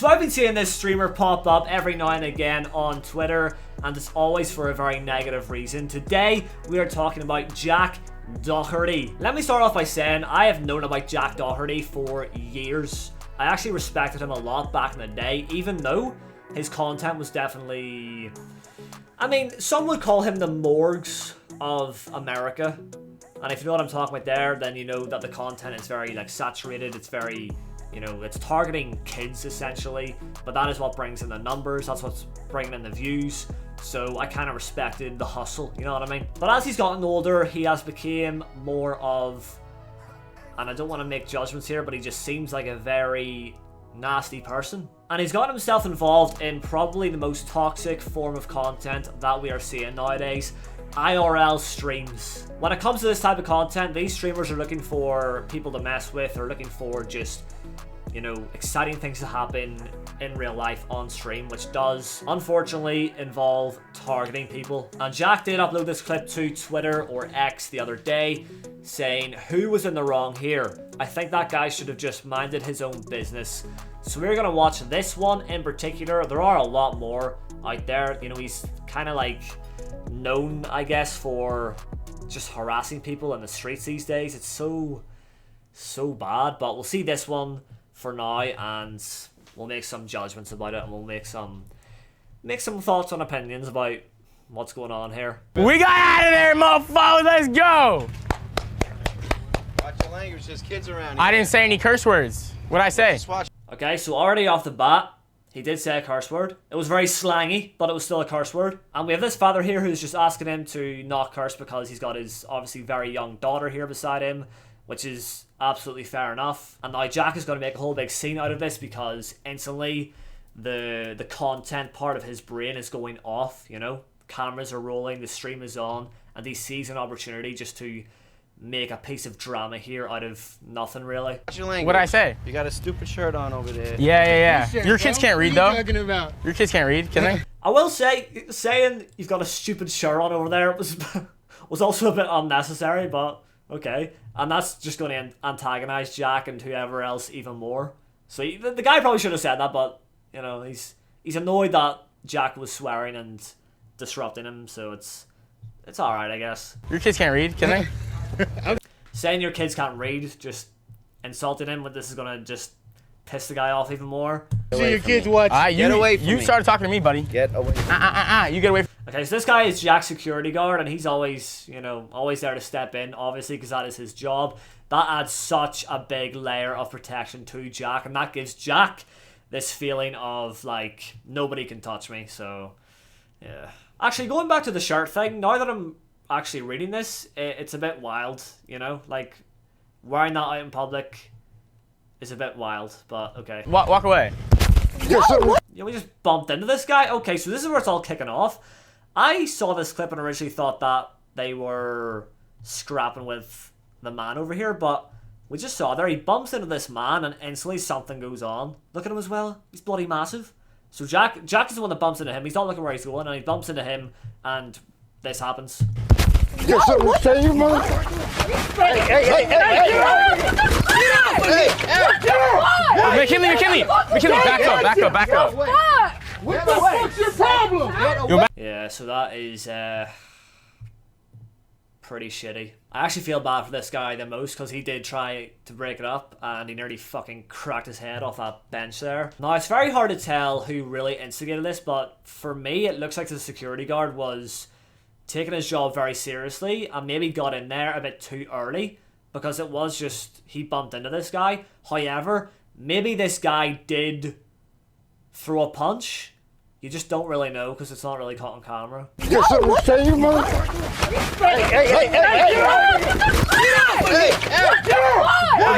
So I've been seeing this streamer pop up every now and again on Twitter, and it's always for a very negative reason. Today, we are talking about Jack Doherty. Let me start off by saying I have known about Jack Doherty for years. I actually respected him a lot back in the day, even though his content was definitely... I mean, some would call him the morgues of America. And if you know what I'm talking about there, then you know that the content is very, like, saturated. It's very... You know, it's targeting kids essentially, but that is what brings in the numbers, that's what's bringing in the views, so I kind of respected the hustle, you know what I mean? But as he's gotten older, he has become more of, and I don't want to make judgments here, but he just seems like a very nasty person. And he's gotten himself involved in probably the most toxic form of content that we are seeing nowadays. IRL streams. When it comes to this type of content, these streamers are looking for people to mess with, or looking for just, you know, exciting things to happen in real life on stream, which does unfortunately involve targeting people. And Jack did upload this clip to Twitter, or X, the other day, saying who was in the wrong here. I think that guy should have just minded his own business. So we're gonna watch this one in particular. There are a lot more out there. You know, he's kind of like known, I guess, for just harassing people in the streets these days. It's so bad, but we'll see this one for now, and we'll make some judgments about it, and we'll make some thoughts and opinions about what's going on here. We got out of there, motherfucker. Let's go. Watch your language. There's kids around here. I didn't say any curse words. What'd I say? Just watch. Okay, so already off the bat, he did say a curse word. It was very slangy, but it was still a curse word. And we have this father here who's just asking him to not curse because he's got his obviously very young daughter here beside him, which is absolutely fair enough. And now Jack is going to make a whole big scene out of this because instantly the content part of his brain is going off, you know? Cameras are rolling, the stream is on, and he sees an opportunity just to make a piece of drama here out of nothing, really. Watch your language. What'd I say? You got a stupid shirt on over there. Yeah. Shirt, Your kids can't read, though. What are you talking about? Your kids can't read, can they? I will say, saying you've got a stupid shirt on over there was also a bit unnecessary, but okay. And that's just going to antagonize Jack and whoever else even more. So the guy probably should have said that, but, you know, he's annoyed that Jack was swearing and disrupting him, so it's alright, I guess. Your kids can't read, can they? Saying your kids can't read, just insulting him, but this is going to just piss the guy off even more. See your kids watch. Get away from me. You started talking to me, buddy. Get away from me. You get away from Okay, so this guy is Jack's security guard, and he's always, you know, always there to step in, obviously, because that is his job. That adds such a big layer of protection to Jack, and that gives Jack this feeling of, like, nobody can touch me, so, yeah. Actually, going back to the shirt thing, now that I'm actually reading this, it's a bit wild, you know? Like, wearing that out in public is a bit wild, but okay. Walk away. Yeah, we just bumped into this guy? Okay, so this is where it's all kicking off. I saw this clip and originally thought that they were scrapping with the man over here, but we just saw there, he bumps into this man and instantly something goes on. Look at him as well, he's bloody massive. So Jack is the one that bumps into him, he's not looking where he's going, and he bumps into him, and this happens. Get something to say, you motherfucker. Hey! McKinley, back up. What the fuck's your problem? Yeah, so that is pretty shitty. I actually feel bad for this guy the most because he did try to break it up and he nearly fucking cracked his head off that bench there. Now, it's very hard to tell who really instigated this, but for me, it looks like the security guard was taking his job very seriously and maybe got in there a bit too early because it was just, he bumped into this guy. However, maybe this guy did throw a punch. You just don't really know because it's not really caught on camera. Get something to say, you motherfucker.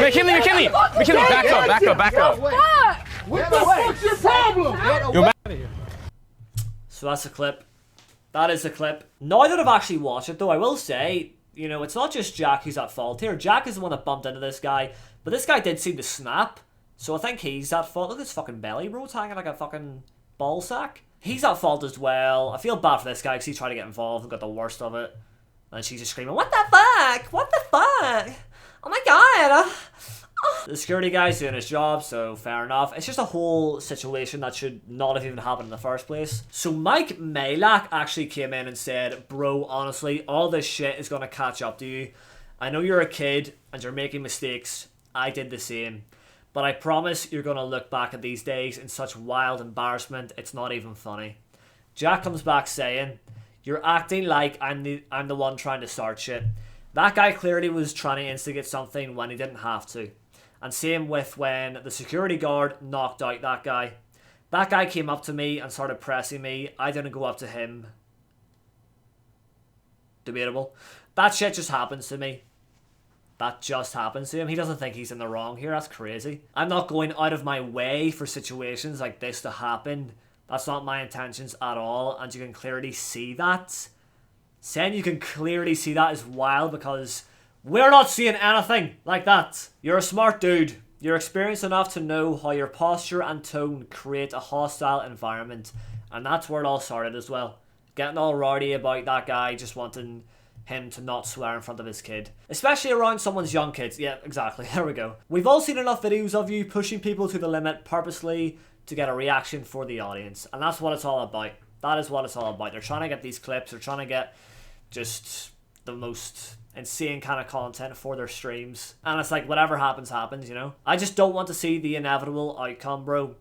McKinley, back up. What the fuck's your problem? So that's a clip. That is the clip. Now that I've actually watched it though, I will say, you know, it's not just Jack who's at fault here. Jack is the one that bumped into this guy, but this guy did seem to snap. So I think he's at fault. Look at his fucking belly, bro. It's hanging like a fucking ball sack. He's at fault as well. I feel bad for this guy because he tried to get involved and got the worst of it. And she's just screaming, "What the fuck? What the fuck? Oh my god! The security guy's doing his job, so fair enough. It's just a whole situation that should not have even happened in the first place. So Mike Malak actually came in and said, bro, honestly, all this shit is going to catch up to you. I know you're a kid and you're making mistakes. I did the same. But I promise you're going to look back at these days in such wild embarrassment, it's not even funny. Jack comes back saying, you're acting like I'm the one trying to start shit. That guy clearly was trying to instigate something when he didn't have to. And same with when the security guard knocked out that guy. That guy came up to me and started pressing me. I didn't go up to him. Debatable. That shit just happens to me. That just happens to him. He doesn't think he's in the wrong here. That's crazy. I'm not going out of my way for situations like this to happen. That's not my intentions at all. And you can clearly see that. Saying you can clearly see that is wild because we're not seeing anything like that. You're a smart dude. You're experienced enough to know how your posture and tone create a hostile environment. And that's where it all started as well. Getting all rowdy about that guy just wanting him to not swear in front of his kid. Especially around someone's young kids. Yeah, exactly. There we go. We've all seen enough videos of you pushing people to the limit purposely to get a reaction for the audience. And that's what it's all about. That is what it's all about. They're trying to get these clips. They're trying to get just the most insane kind of content for their streams. And it's like, whatever happens, happens, you know? I just don't want to see the inevitable outcome, bro.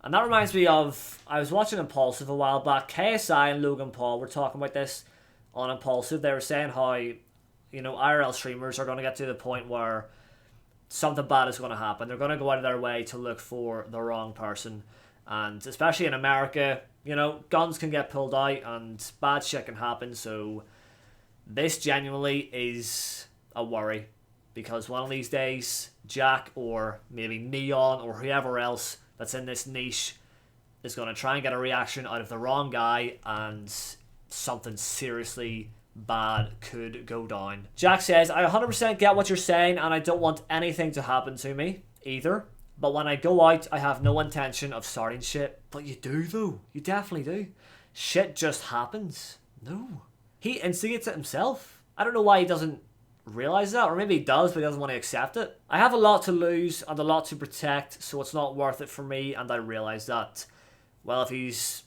And that reminds me of, I was watching Impulsive a while back. KSI and Logan Paul were talking about this on Impulsive. They were saying how, you know, IRL streamers are going to get to the point where something bad is going to happen. They're going to go out of their way to look for the wrong person. And especially in America, you know, guns can get pulled out and bad shit can happen. So this genuinely is a worry. Because one of these days, Jack or maybe Neon or whoever else that's in this niche is going to try and get a reaction out of the wrong guy, and something seriously bad could go down. Jack says, I 100% get what you're saying and I don't want anything to happen to me either. But when I go out, I have no intention of starting shit. But you do though. You definitely do. Shit just happens. No. He instigates it himself. I don't know why he doesn't realize that, or maybe he does but he doesn't want to accept it. I have a lot to lose and a lot to protect, so it's not worth it for me, and I realize that. Well, if he's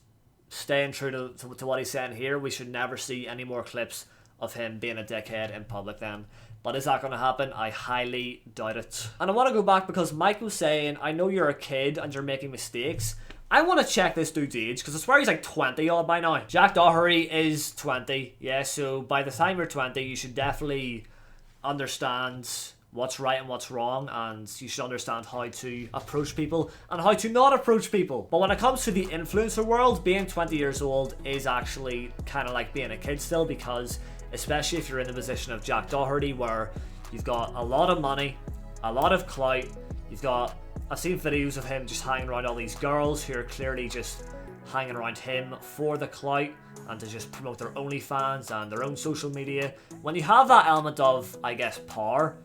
staying true to what he's saying here, we should never see any more clips of him being a dickhead in public then. But is that going to happen? I highly doubt it. And I want to go back because Mike was saying, I know you're a kid and you're making mistakes. I want to check this dude's age because I swear he's like 20 odd by now. Jack Doherty is 20, yeah, so by the time you're 20 you should definitely understand what's right and what's wrong, and you should understand how to approach people and how to not approach people. But when it comes to the influencer world, being 20 years old is actually kind of like being a kid still, because especially if you're in the position of Jack Doherty where you've got a lot of money, a lot of clout, I've seen videos of him just hanging around all these girls who are clearly just hanging around him for the clout and to just promote their OnlyFans and their own social media. When you have that element of, I guess, power,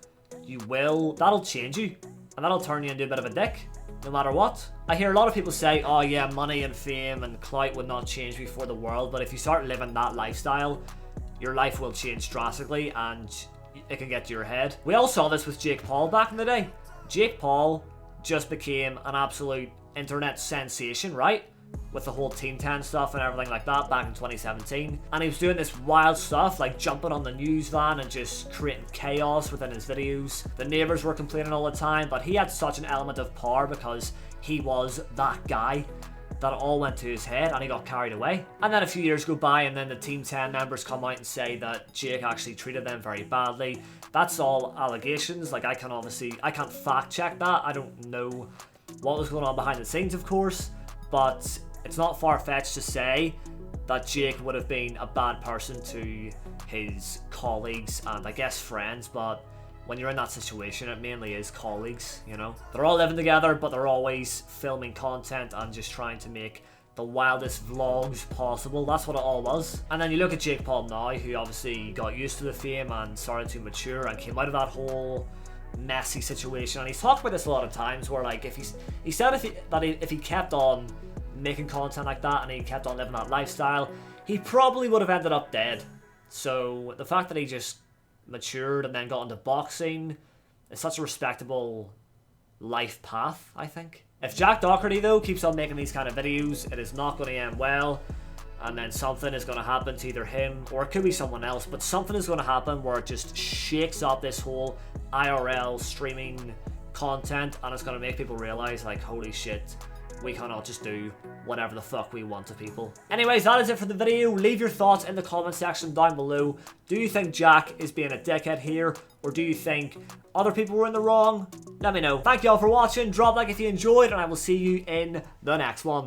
that'll change you, and that'll turn you into a bit of a dick, no matter what. I hear a lot of people say, oh yeah, money and fame and clout would not change me for the world, but if you start living that lifestyle, your life will change drastically and it can get to your head. We all saw this with Jake Paul back in the day. Jake Paul just became an absolute internet sensation, right? With the whole Team 10 stuff and everything like that back in 2017. And he was doing this wild stuff like jumping on the news van and just creating chaos within his videos. The neighbors were complaining all the time, but he had such an element of power because he was that guy that it all went to his head and he got carried away. And then a few years go by and then the Team 10 members come out and say that Jake actually treated them very badly. That's all allegations. Like, I can't fact check that. I don't know what was going on behind the scenes, of course, but it's not far-fetched to say that Jake would have been a bad person to his colleagues and I guess friends, but when you're in that situation, it mainly is colleagues, you know? They're all living together, but they're always filming content and just trying to make the wildest vlogs possible. That's what it all was. And then you look at Jake Paul now, who obviously got used to the fame and started to mature and came out of that whole messy situation. And he's talked about this a lot of times where, like, if he said if he kept on making content like that and he kept on living that lifestyle, he probably would have ended up dead. So the fact that he just matured and then got into boxing is such a respectable life path, I think. If Jack Doherty, though, keeps on making these kind of videos, it is not going to end well. And then something is going to happen to either him or it could be someone else, but something is going to happen where it just shakes up this whole IRL streaming content, and it's going to make people realize, like, holy shit, we cannot just do whatever the fuck we want to people. Anyways, that is it for the video. Leave your thoughts in the comment section down below. Do you think Jack is being a dickhead here, or do you think other people were in the wrong? Let me know. Thank you all for watching. Drop a like if you enjoyed, and I will see you in the next one.